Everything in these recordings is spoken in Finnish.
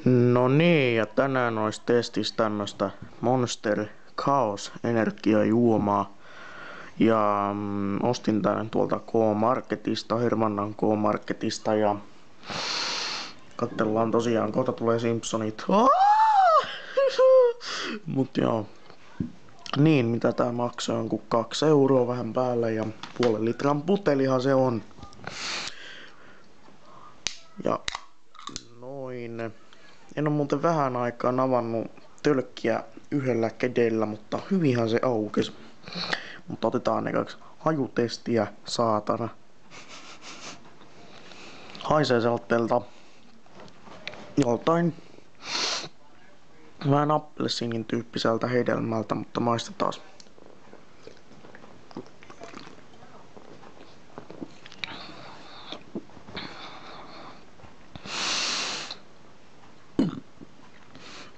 No niin, ja tänään olisi testissä tämmöstä Monster Chaos energiajuomaa. Ja ostin tän tuolta K-Marketista, Hermannan K-Marketista, ja katsellaan tosiaan, kohta tulee Simpsonit. Mut joo. Niin, mitä tää maksaa, on kuin 2 euroa vähän päällä, ja puolen litran putelihan se on. Ja noin. En oo muuten vähän aikaa avannut tölkkiä yhdellä kädellä, mutta hyvinhän se aukesi. Mutta otetaan ekaksi hajutestiä, saatana. Haisee seltteeltä joltain vähän appelsiinin tyyppiseltä hedelmältä, mutta maistetaan.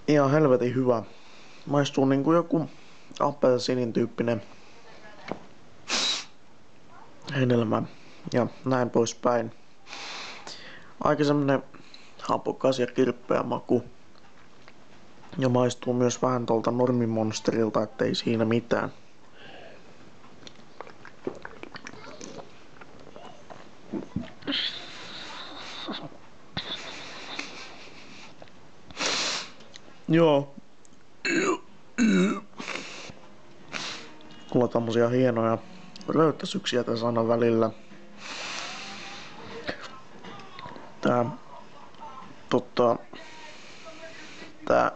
Ihan helvetin hyvä. Maistuu niinku joku appelsiinin tyyppinen hedelmä ja näin poispäin. Aika semmonen hapokas ja kirppeä maku. Ja maistuu myös vähän tuolta Normimonsterilta, ettei siinä mitään. Joo. Mulla on tommosia hienoja röyttäsyksiä tässä aina välillä.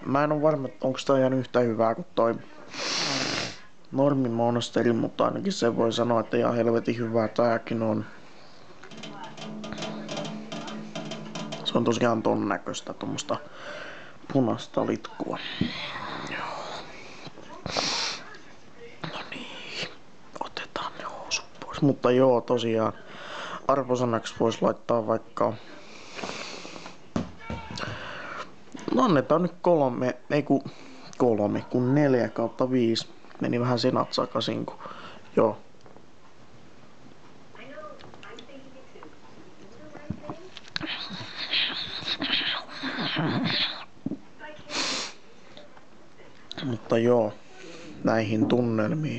Mä en oo varma, onko tää ihan yhtä hyvää kuin toi Normimonsteri, mutta ainakin se voi sanoa, että ihan helvetin hyvää tääkin on. Se on tosiaan ton näköistä, tommosta punaista litkua. Joo. No niin, otetaan ne housut pois. Mutta joo, tosiaan arvosanaksi vois laittaa vaikka... No annetaan nyt 4/5. Meni vähän senat sakasin, kun... Joo. Mutta joo, näihin tunnelmiin.